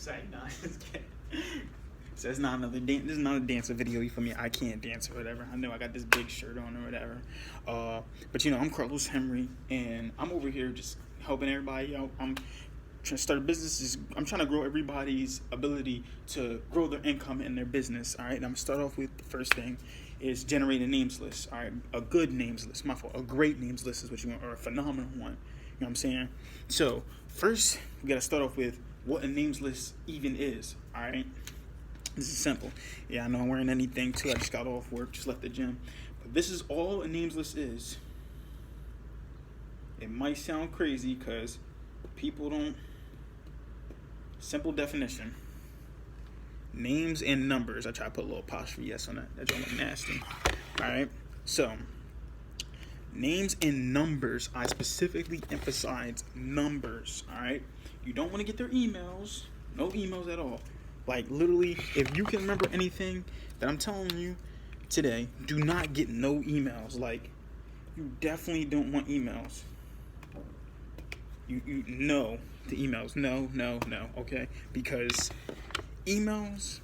Say no. So it's not another dance. This is not a dancer video. You feel me? I can't dance or whatever. I know I got this big shirt on or whatever. But I'm Carlos Henry, and I'm over here just helping everybody out. I'm trying to start a business. I'm trying to grow everybody's ability to grow their income in their business. All right. And I'm gonna start off with the first thing is generate a names list. All right, a good names list. My fault. A great names list is what you want, or a phenomenal one. You know what I'm saying? So first, we gotta start off with what a names list even is. All right. This is simple. Yeah, I know I'm wearing anything too. I just got off work, just left the gym. But this is all a names list is. It might sound crazy because people don't. Simple definition. Names and numbers. I try to put a little apostrophe S on that. That don't look nasty. Alright. So, names and numbers. I specifically emphasize numbers. Alright. You don't want to get their emails. No emails at all. Like, literally, if you can remember anything that I'm telling you today, do not get no emails. Like, you definitely don't want emails. You know the emails. No, okay? Because emails,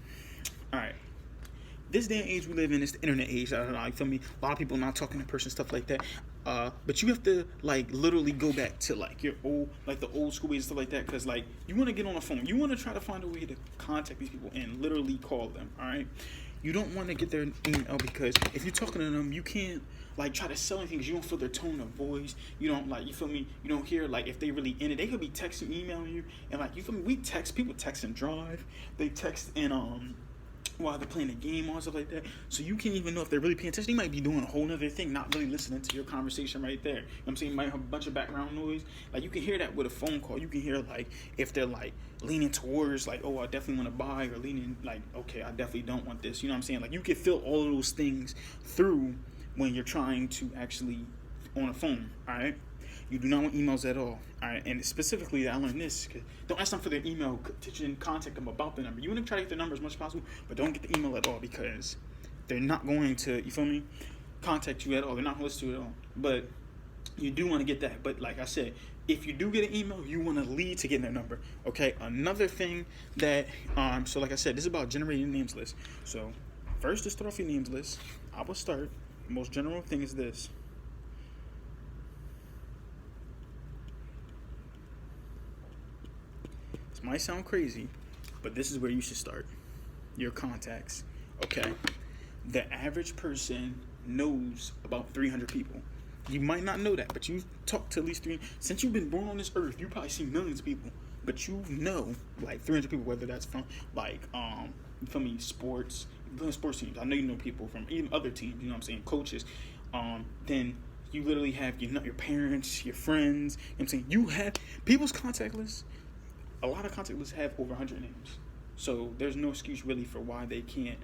alright. This day and age we live in is the internet age. I don't know, you feel me? A lot of people not talking in person, stuff like that. But you have to like literally go back to like your old, like the old school ways and stuff like that. Because like you want to get on the phone, you want to try to find a way to contact these people and literally call them. All right, you don't want to get their email because if you're talking to them, you can't like try to sell anything because you don't feel their tone of voice. You don't like, you feel me? You don't hear like if they really in it. They could be texting, emailing you, and like you feel me? We text people, text and drive. They text and while they're playing a game or stuff like that. So you can't even know if they're really paying attention. They might be doing a whole other thing, not really listening to your conversation right there. You know what I'm saying? You might have a bunch of background noise. Like you can hear that with a phone call. You can hear like if they're like leaning towards like, oh, I definitely want to buy, or leaning like, okay, I definitely don't want this. You know what I'm saying? Like you can feel all of those things through when you're trying to actually on a phone. All right. You do not want emails at all. All right, and specifically, I learned this. Don't ask them for their email to contact them about the number. You want to try to get their number as much as possible, but don't get the email at all because they're not going to, you feel me, contact you at all. They're not going to listen to you at all. But you do want to get that. But like I said, if you do get an email, you want to lead to getting their number. Okay, another thing that, so like I said, this is about generating a names list. So first, to start off your names list, I will start. The most general thing is this. This might sound crazy, but this is where you should start. Your contacts. Okay. The average person knows about 300 people. You might not know that, but you've talked to at least 300. Since you've been born on this earth, you probably seen millions of people, but you know like 300 people, whether that's from like, you feel me, sports teams. I know you know people from even other teams, you know what I'm saying, coaches. Then you literally have, you know, your parents, your friends, you know what I'm saying? You have people's contact lists. A lot of contact lists have over 100 names. So there's no excuse really for why they can't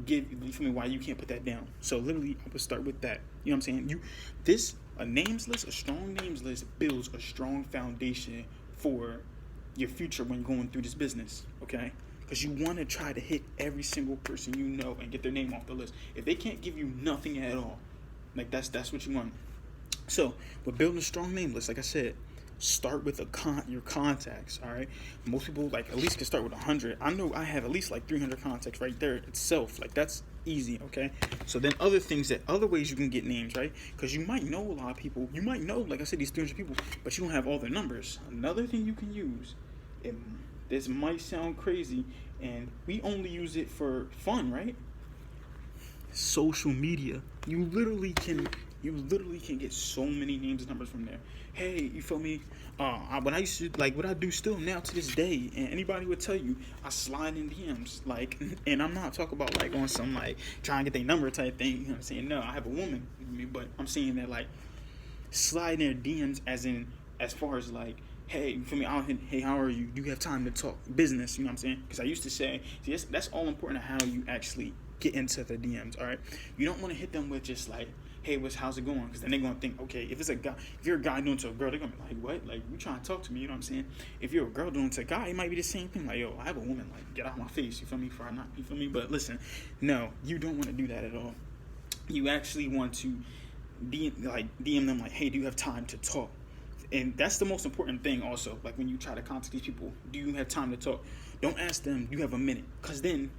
why you can't put that down. So literally, I would start with that. You know what I'm saying? A names list, a strong names list builds a strong foundation for your future when going through this business, okay? Because you want to try to hit every single person you know and get their name off the list. If they can't give you nothing at all, like that's what you want. So with building a strong name list, like I said, start with your contacts. All right, most people like at least can start with 100. I know I have at least like 300 contacts right there itself. Like that's easy. Okay, so then other ways you can get names, right? Because you might know a lot of people. You might know, like I said, these 300 people, but you don't have all their numbers. Another thing you can use, this might sound crazy, and we only use it for fun, right? Social media. You literally can get so many names and numbers from there. Hey, you feel me? What I do still now to this day, and anybody would tell you, I slide in DMs, like, and I'm not talking about like on some like trying to get their number type thing. You know what I'm saying? No, I have a woman with me, but I'm saying that like slide in their DMs as far as like, hey, you feel me? Hey, how are you? Do you have time to talk business? You know what I'm saying? Because I used to say, see, that's all important to how you actually get into the DMs. All right, you don't want to hit them with just like, hey, how's it going? Because then they're going to think, okay, if you're a guy doing it to a girl, they're going to be like, what? Like, you trying to talk to me, you know what I'm saying? If you're a girl doing it to a guy, it might be the same thing. Like, yo, I have a woman, like, get out of my face, you feel me? You feel me? But listen, no, you don't want to do that at all. You actually want to DM them like, hey, do you have time to talk? And that's the most important thing also. Like when you try to contact these people, do you have time to talk? Don't ask them, do you have a minute? Because then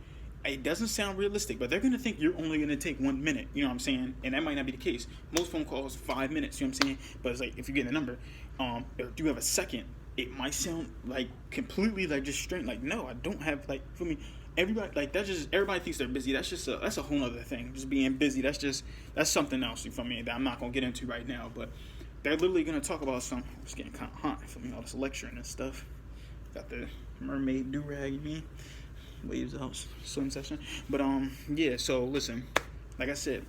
it doesn't sound realistic, but they're going to think you're only going to take 1 minute. You know what I'm saying? And that might not be the case. Most phone calls, 5 minutes. You know what I'm saying? But it's like, if you get the number, or do you have a second? It might sound like completely like just straight. Like, no, I don't have, like, for me, everybody, like, that's just, everybody thinks they're busy. That's just that's a whole other thing. Just being busy, that's something else, you feel me, that I'm not going to get into right now. But they're literally going to talk about something. It's getting kind of hot, you feel me, all this lecturing and stuff. Got the mermaid do-rag, you mean? Waves out, swim session. But, yeah, so, listen, like I said,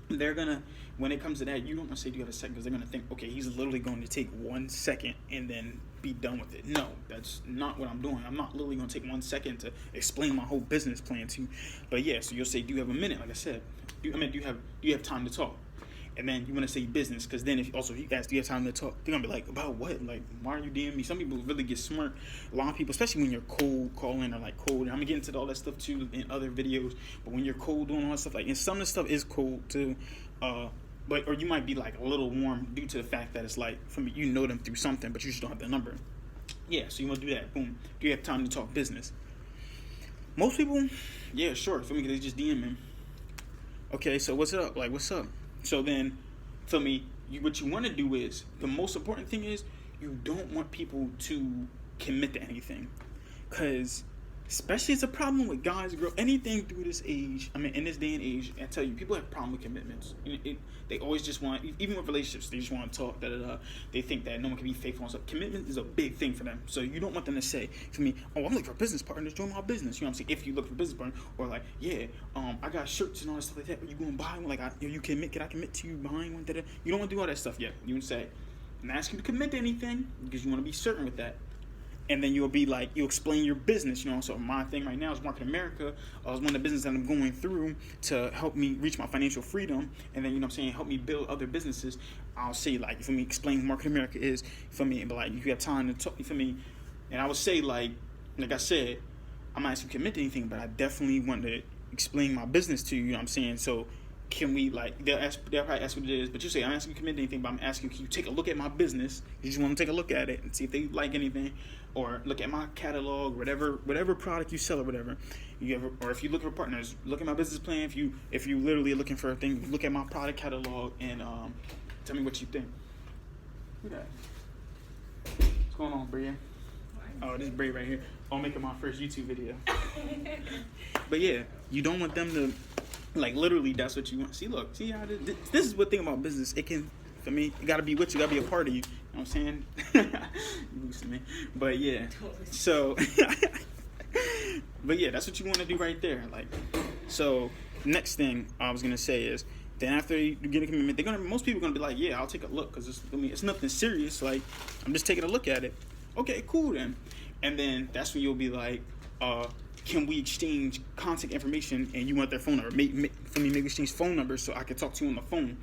they're going to, when it comes to that, you don't want to say do you have a second, because they're going to think, okay, he's literally going to take 1 second and then be done with it. No, that's not what I'm doing. I'm not literally going to take 1 second to explain my whole business plan to you. But yeah, so you'll say, do you have a minute? Like I said, do you have time to talk? And then you want to say business, because then if you ask, do you have time to talk? They're going to be like, about what? Like, why are you DMing me? Some people really get smart. A lot of people, especially when you're cold calling or like cold, I'm going to get into all that stuff too in other videos, but when you're cold doing all that stuff, like, and some of the stuff is cold too, but, or you might be like a little warm due to the fact that it's like, from you know them through something, but you just don't have their number. Yeah, so you want to do that. Boom. Do you have time to talk business? Most people, yeah, sure. For me, they just DM me. Okay, so what's up? Like, what's up? So then, for me, what you want to do is, the most important thing is, you don't want people to commit to anything. Because, especially it's a problem with guys, girls, anything through this age, I mean, in this day and age, I tell you, people have a problem with commitments. They always just want, even with relationships, they just want to talk, They think that no one can be faithful and stuff. Commitment is a big thing for them. So you don't want them to say, for me, oh, I'm looking for a business partner to join my business. You know what I'm saying? If you look for a business partner, or like, yeah, I got shirts and all that stuff like that, but you going to buy one? Like, you can I commit to you buying one? You don't want to do all that stuff yet. You would say, I'm not asking you to commit to anything, because you want to be certain with that. And then you'll be like, you'll explain your business, you know. So my thing right now is Market America. It's one of the businesses that I'm going through to help me reach my financial freedom. And then, you know what I'm saying, help me build other businesses. I'll say, like, for me, explain what Market America is, for me, but like, you have time to talk, for me. And I would say, like I said, I'm not asking you to commit to anything, but I definitely want to explain my business to you, you know what I'm saying? So can we, like, they'll probably ask what it is, but you say, I'm not asking you to commit to anything, but I'm asking, can you take a look at my business? You just want to take a look at it and see if they like anything, or look at my catalog, whatever product you sell or whatever. Or if you look for partners, look at my business plan. If you literally are looking for a thing, look at my product catalog and tell me what you think. Who that? What's going on, Bria? Oh, this is Bria right here. I'm making my first YouTube video. But yeah, you don't want them to, like, literally, that's what you want. See how this is what thing about business. It can, for me, it gotta be with you, gotta be a part of you. You know what I'm saying? You losing me. But yeah. So but yeah, that's what you want to do right there. Like, so next thing I was gonna say is, then after you get a commitment, most people are gonna be like, yeah, I'll take a look, because it's nothing serious. Like, I'm just taking a look at it. Okay, cool then. And then that's when you'll be like, can we exchange contact information, and you want their phone number? For me, maybe exchange phone numbers so I can talk to you on the phone.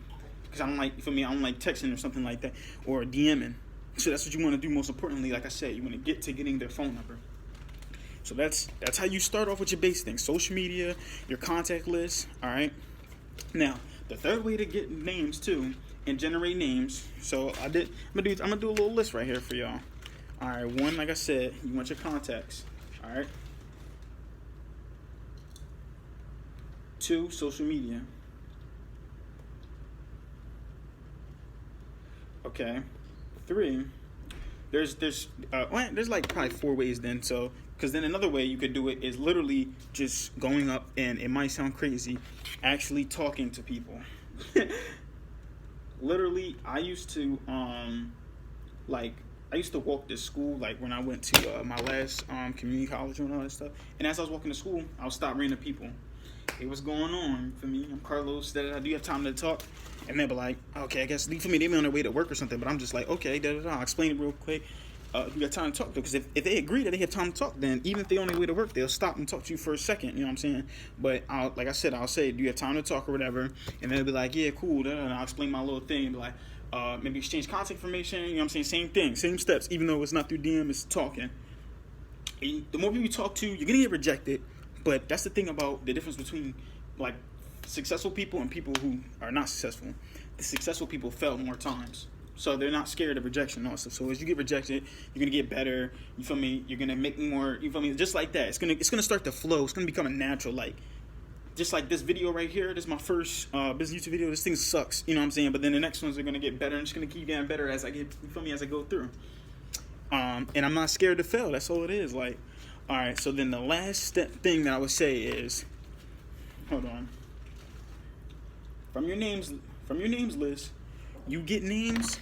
Because I don't like texting or something like that, or DMing. So that's what you want to do most importantly. Like I said, you want to get to getting their phone number. So that's how you start off with your base thing. Social media, your contact list, all right? Now, the third way to get names too, and generate names. So I'm gonna do a little list right here for y'all. All right, one, like I said, you want your contacts, all right? 2, social media. Okay. 3, there's like probably 4 ways then. So, because then another way you could do it is literally just going up, and it might sound crazy, actually talking to people. Literally, I used to walk to school, like when I went to my last community college and all that stuff. And as I was walking to school, I would stop random people. Hey, what's going on? For me, I'm Carlos. Do you have time to talk? And they'll be like, okay, I guess for me, they be on their way to work or something. But I'm just like, okay, I'll explain it real quick. You got time to talk, because if they agree that they have time to talk, then even if they're on their way to work, they'll stop and talk to you for a second. You know what I'm saying? But like I said, I'll say, do you have time to talk or whatever? And they'll be like, yeah, cool. And I'll explain my little thing and be like, maybe exchange contact information. You know what I'm saying? Same thing, same steps. Even though it's not through DM, it's talking. And the more people you talk to, you're gonna get rejected. But that's the thing about the difference between, like, successful people and people who are not successful. The successful people fail more times. So they're not scared of rejection also. So as you get rejected, you're gonna get better. You feel me? You're gonna make more. You feel me? Just like that. It's gonna start to flow. It's gonna become a natural, like just like this video right here. This is my first business YouTube video. This thing sucks. You know what I'm saying? But then the next ones are gonna get better. And it's gonna keep getting better as I get. You feel me? As I go through. And I'm not scared to fail. That's all it is. Like, all right. So then the last thing that I would say is, hold on. From your names list, you get names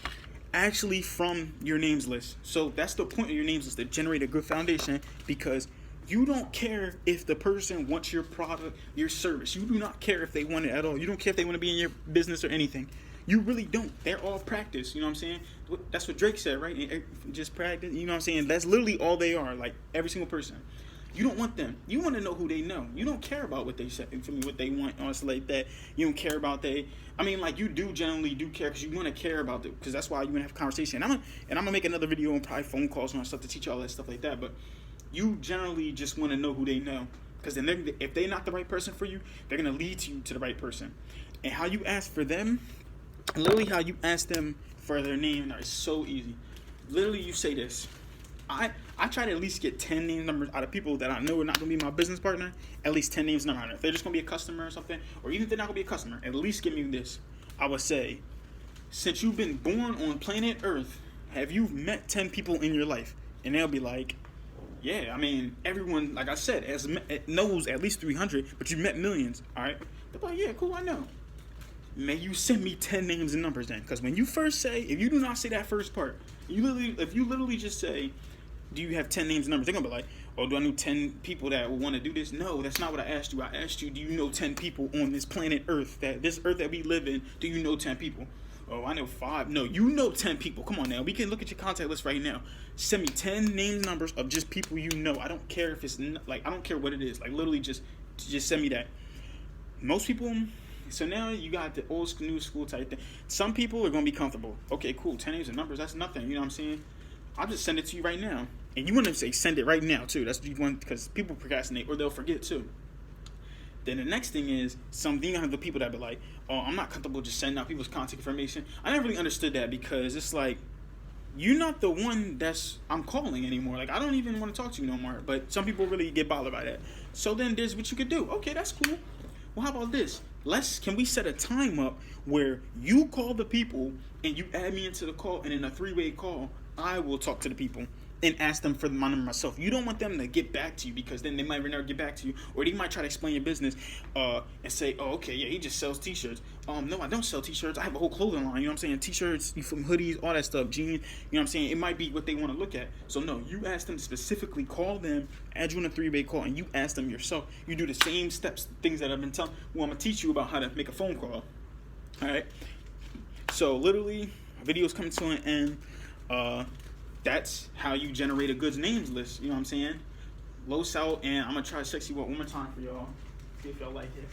actually from your names list. So that's the point of your names list, to generate a good foundation, because you don't care if the person wants your product, your service. You do not care if they want it at all. You don't care if they want to be in your business or anything. You really don't. They're all practice. You know what I'm saying? That's what Drake said, right? Just practice. You know what I'm saying? That's literally all they are. Like every single person. You don't want them. You want to know who they know. You don't care about what they say, for me, what they want, honestly, like that. You don't care about like you do generally do care, because you want to care about it, because that's why you want to have a conversation. I'm gonna make another video on probably phone calls and stuff to teach you all that stuff like that. But you generally just want to know who they know, because then if they're not the right person for you, they're gonna lead you to the right person. And how you ask for them, literally how you ask them for their name, is so easy. Literally, you say this. I try to at least get 10 name numbers out of people that I know are not going to be my business partner. At least 10 names numbers. If they're just going to be a customer or something, or even if they're not going to be a customer, at least give me this. I would say, since you've been born on planet Earth, have you met 10 people in your life? And they'll be like, yeah, I mean, everyone, like I said, knows at least 300, but you met millions, all right? They're like, yeah, cool, I know. May you send me 10 names and numbers then. Because when you first say, if you do not say that first part, if you literally just say, do you have 10 names and numbers? They're going to be like, oh, do I know 10 people that will want to do this? No, that's not what I asked you. I asked you, do you know 10 people on this planet Earth, this Earth that we live in? Do you know 10 people? Oh, I know 5. No, you know 10 people. Come on now. We can look at your contact list right now. Send me 10 names and numbers of just people you know. I don't care if it's, I don't care what it is. Like, literally just send me that. Most people, so now you got the old school, new school type thing. Some people are going to be comfortable. Okay, cool. 10 names and numbers, that's nothing. You know what I'm saying? I'll just send it to you right now. And you want to say send it right now, too. That's what you want, because people procrastinate or they'll forget, too. Then the next thing is, you have the people that be like, oh, I'm not comfortable just sending out people's contact information. I never really understood that, because it's like, you're not the one I'm calling anymore. Like, I don't even want to talk to you no more. But some people really get bothered by that. So then there's what you could do. Okay, that's cool. Well, how about this? Can we set a time up where you call the people and you add me into the call, and in a 3-way call, I will talk to the people and ask them for my number myself. You don't want them to get back to you, because then they might never get back to you, or they might try to explain your business and say, oh, okay, yeah, he just sells t-shirts. No, I don't sell t-shirts. I have a whole clothing line, you know what I'm saying? T-shirts, from hoodies, all that stuff, jeans, you know what I'm saying? It might be what they want to look at. So no, you ask them to specifically, call them, add you in a 3-way call, and you ask them yourself. You do the same steps, things that I've been telling. Well, I'm going to teach you about how to make a phone call. All right? So literally, video's coming to an end. That's how you generate a good names list. You know what I'm saying? Los out, and I'm gonna try to sexy walk one more time for y'all. See if y'all like it.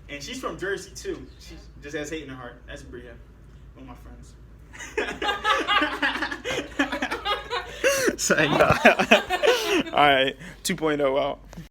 And she's from Jersey too. She just has hate in her heart. That's Bria, one of my friends. So, all right, 2.0 out.